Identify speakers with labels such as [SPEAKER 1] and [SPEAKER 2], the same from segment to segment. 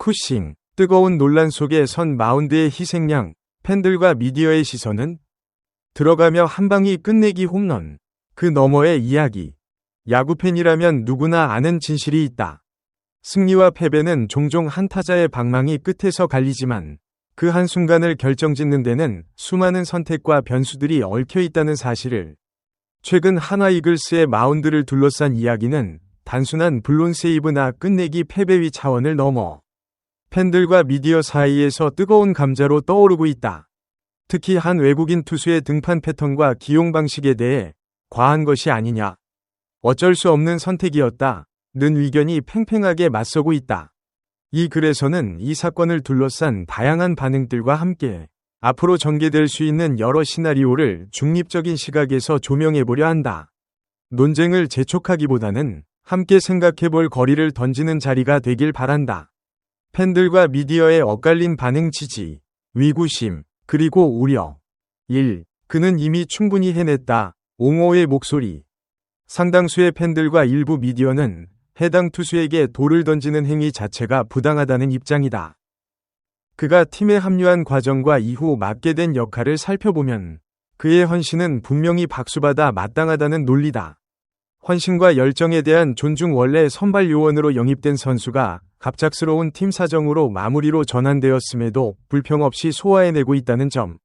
[SPEAKER 1] 쿠싱, 뜨거운 논란 속에 선 마운드의 희생양, 팬들과 미디어의 시선은 들어가며 한 방이 끝내기 홈런. 그 너머의 이야기. 야구팬이라면 누구나 아는 진실이 있다. 승리와 패배는 종종 한 타자의 방망이 끝에서 갈리지만 그 한순간을 결정짓는 데는 수많은 선택과 변수들이 얽혀 있다는 사실을 최근 한화 이글스의 마운드를 둘러싼 이야기는 단순한 블론 세이브나 끝내기 패배위 차원을 넘어 팬들과 미디어 사이에서 뜨거운 감자로 떠오르고 있다. 특히 한 외국인 투수의 등판 패턴과 기용 방식에 대해 과한 것이 아니냐, 어쩔 수 없는 선택이었다 는 의견이 팽팽하게 맞서고 있다. 이 글에서는 이 사건을 둘러싼 다양한 반응들과 함께 앞으로 전개될 수 있는 여러 시나리오를 중립적인 시각에서 조명해보려 한다. 논쟁을 재촉하기보다는 함께 생각해볼 거리를 던지는 자리가 되길 바란다. 팬들과 미디어의 엇갈린 반응, 지지, 위구심, 그리고 우려. 1. 그는 이미 충분히 해냈다. 옹호의 목소리. 상당수의 팬들과 일부 미디어는 해당 투수에게 돌을 던지는 행위 자체가 부당하다는 입장이다. 그가 팀에 합류한 과정과 이후 맡게 된 역할을 살펴보면 그의 헌신은 분명히 박수받아 마땅하다는 논리다. 헌신과 열정에 대한 존중. 원래 선발 요원으로 영입된 선수가 갑작스러운 팀 사정으로 마무리로 전환되었음에도 불평 없이 소화해내고 있다는 점.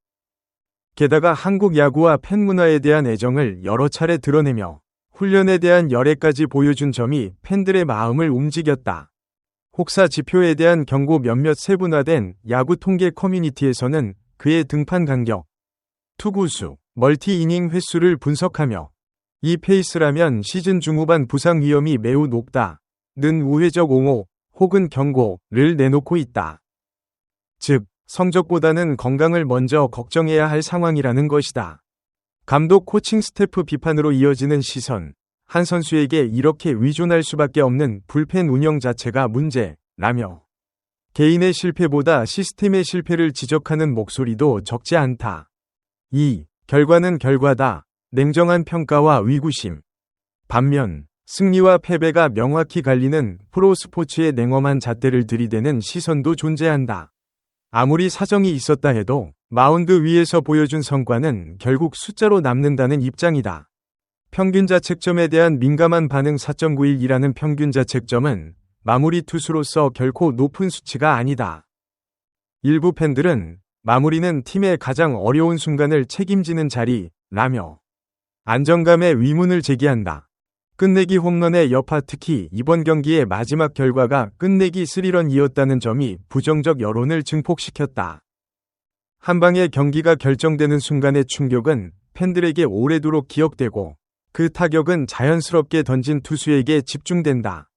[SPEAKER 1] 게다가 한국 야구와 팬 문화에 대한 애정을 여러 차례 드러내며 훈련에 대한 열애까지 보여준 점이 팬들의 마음을 움직였다. 혹사 지표에 대한 경고. 몇몇 세분화된 야구 통계 커뮤니티에서는 그의 등판 간격, 투구수, 멀티이닝 횟수를 분석하며 이 페이스라면 시즌 중후반 부상 위험이 매우 높다 는 우회적 옹호 혹은 경고를 내놓고 있다. 즉, 성적보다는 건강을 먼저 걱정해야 할 상황이라는 것이다. 감독, 코칭 스태프 비판으로 이어지는 시선. 한 선수에게 이렇게 의존할 수밖에 없는 불펜 운영 자체가 문제라며 개인의 실패보다 시스템의 실패를 지적하는 목소리도 적지 않다. 2. 결과는 결과다. 냉정한 평가와 위구심. 반면 승리와 패배가 명확히 갈리는 프로스포츠의 냉엄한 잣대를 들이대는 시선도 존재한다. 아무리 사정이 있었다 해도 마운드 위에서 보여준 성과는 결국 숫자로 남는다는 입장이다. 평균 자책점에 대한 민감한 반응. 4.91이라는 평균 자책점은 마무리 투수로서 결코 높은 수치가 아니다. 일부 팬들은 마무리는 팀의 가장 어려운 순간을 책임지는 자리라며 안정감의 의문을 제기한다. 끝내기 홈런의 여파. 특히 이번 경기의 마지막 결과가 끝내기 3런이었다는 점이 부정적 여론을 증폭시켰다. 한 방에 경기가 결정되는 순간의 충격은 팬들에게 오래도록 기억되고 그 타격은 자연스럽게 던진 투수에게 집중된다.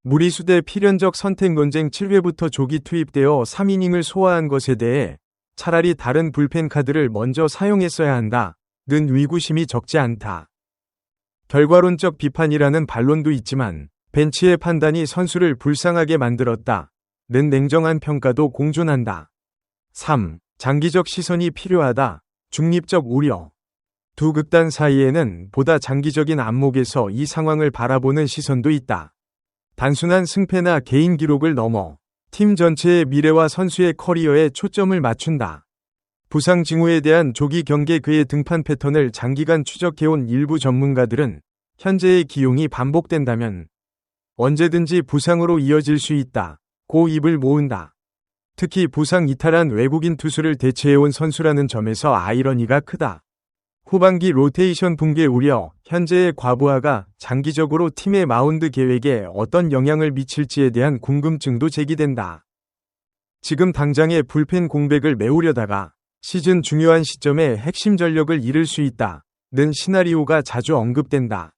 [SPEAKER 1] 무리수 대 필연적 선택 논쟁. 7회부터 조기 투입되어 3이닝을 소화한 것에 대해 차라리 다른 불펜 카드를 먼저 사용했어야 한다 는 위구심이 적지 않다. 결과론적 비판이라는 반론도 있지만 벤치의 판단이 선수를 불쌍하게 만들었다 는 냉정한 평가도 공존한다. 3. 장기적 시선이 필요하다. 중립적 우려. 두 극단 사이에는 보다 장기적인 안목에서 이 상황을 바라보는 시선도 있다. 단순한 승패나 개인 기록을 넘어 팀 전체의 미래와 선수의 커리어에 초점을 맞춘다. 부상 징후에 대한 조기 경계. 그의 등판 패턴을 장기간 추적해온 일부 전문가들은 현재의 기용이 반복된다면 언제든지 부상으로 이어질 수 있다 고 입을 모은다. 특히 부상 이탈한 외국인 투수를 대체해온 선수라는 점에서 아이러니가 크다. 후반기 로테이션 붕괴 우려. 현재의 과부하가 장기적으로 팀의 마운드 계획에 어떤 영향을 미칠지에 대한 궁금증도 제기된다. 지금 당장의 불펜 공백을 메우려다가 시즌 중요한 시점에 핵심 전력을 잃을 수 있다 는 시나리오가 자주 언급된다.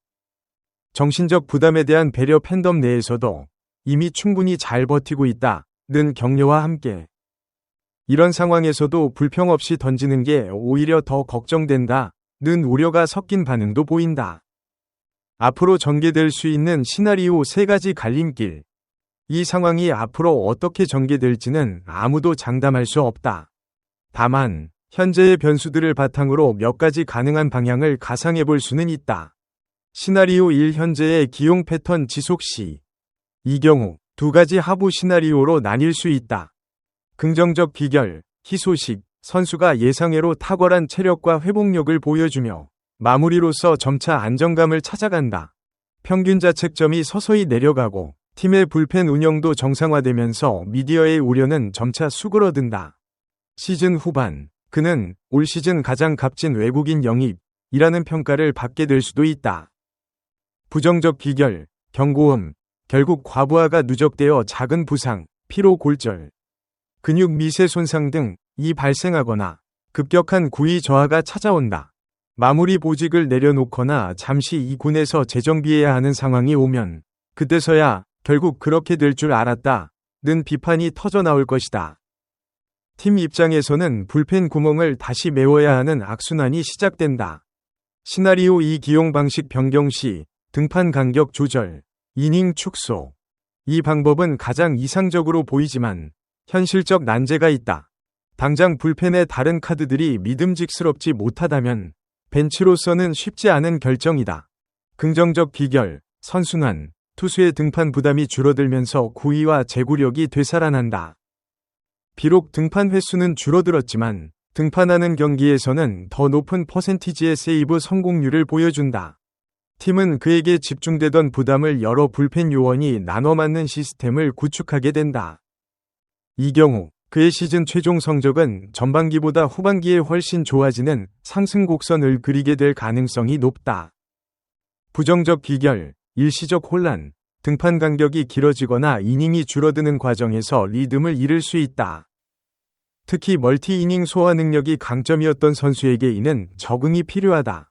[SPEAKER 1] 정신적 부담에 대한 배려. 팬덤 내에서도 이미 충분히 잘 버티고 있다 는 격려와 함께 이런 상황에서도 불평 없이 던지는 게 오히려 더 걱정된다 는 우려가 섞인 반응도 보인다. 앞으로 전개될 수 있는 시나리오 3가지 갈림길. 이 상황이 앞으로 어떻게 전개될지는 아무도 장담할 수 없다. 다만 현재의 변수들을 바탕으로 몇 가지 가능한 방향을 가상해 볼 수는 있다. 시나리오 1. 현재의 기용 패턴 지속 시. 이 경우 두 가지 하부 시나리오로 나뉠 수 있다. 긍정적 비결, 희소식, 선수가 예상외로 탁월한 체력과 회복력을 보여주며 마무리로서 점차 안정감을 찾아간다. 평균 자책점이 서서히 내려가고 팀의 불펜 운영도 정상화되면서 미디어의 우려는 점차 수그러든다. 시즌 후반, 그는 올 시즌 가장 값진 외국인 영입이라는 평가를 받게 될 수도 있다. 부정적 비결, 경고음, 결국 과부하가 누적되어 작은 부상, 피로 골절, 근육 미세 손상 등이 발생하거나 급격한 구위 저하가 찾아온다. 마무리 보직을 내려놓거나 잠시 이 군에서 재정비해야 하는 상황이 오면 그때서야 결국 그렇게 될 줄 알았다는 비판이 터져나올 것이다. 팀 입장에서는 불펜 구멍을 다시 메워야 하는 악순환이 시작된다. 시나리오 2 기용 방식 변경 시 등판 간격 조절, 이닝 축소. 이 방법은 가장 이상적으로 보이지만 현실적 난제가 있다. 당장 불펜의 다른 카드들이 믿음직스럽지 못하다면 벤치로서는 쉽지 않은 결정이다. 긍정적 비결, 선순환, 투수의 등판 부담이 줄어들면서 구위와 제구력이 되살아난다. 비록 등판 횟수는 줄어들었지만 등판하는 경기에서는 더 높은 퍼센티지의 세이브 성공률을 보여준다. 팀은 그에게 집중되던 부담을 여러 불펜 요원이 나눠 맞는 시스템을 구축하게 된다. 이 경우 그의 시즌 최종 성적은 전반기보다 후반기에 훨씬 좋아지는 상승 곡선을 그리게 될 가능성이 높다. 부정적 비결, 일시적 혼란, 등판 간격이 길어지거나 이닝이 줄어드는 과정에서 리듬을 잃을 수 있다. 특히 멀티 이닝 소화 능력이 강점이었던 선수에게 이는 적응이 필요하다.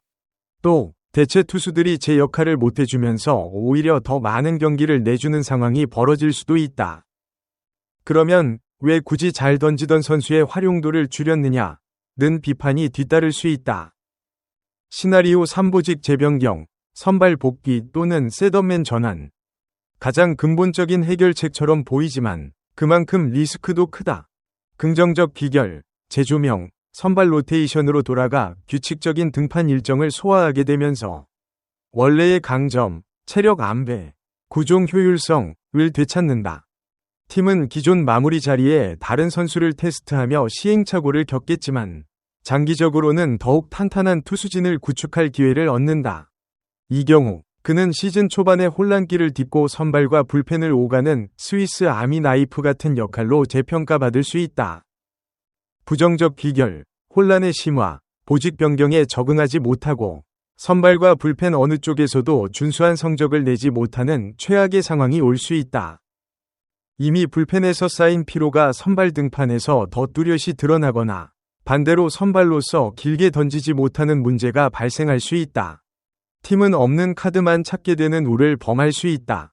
[SPEAKER 1] 또 대체 투수들이 제 역할을 못해주면서 오히려 더 많은 경기를 내주는 상황이 벌어질 수도 있다. 그러면 왜 굳이 잘 던지던 선수의 활용도를 줄였느냐는 비판이 뒤따를 수 있다. 시나리오 3보직 재변경, 선발 복귀 또는 셋업맨 전환. 가장 근본적인 해결책처럼 보이지만 그만큼 리스크도 크다. 긍정적 비결, 재조명, 선발 로테이션으로 돌아가 규칙적인 등판 일정을 소화하게 되면서 원래의 강점, 체력 안배, 구종 효율성을 되찾는다. 팀은 기존 마무리 자리에 다른 선수를 테스트하며 시행착오를 겪겠지만 장기적으로는 더욱 탄탄한 투수진을 구축할 기회를 얻는다. 이 경우 그는 시즌 초반에 혼란기를 딛고 선발과 불펜을 오가는 스위스 아미 나이프 같은 역할로 재평가받을 수 있다. 부정적 비결, 혼란의 심화, 보직 변경에 적응하지 못하고 선발과 불펜 어느 쪽에서도 준수한 성적을 내지 못하는 최악의 상황이 올 수 있다. 이미 불펜에서 쌓인 피로가 선발 등판에서 더 뚜렷이 드러나거나 반대로 선발로서 길게 던지지 못하는 문제가 발생할 수 있다. 팀은 없는 카드만 찾게 되는 우를 범할 수 있다.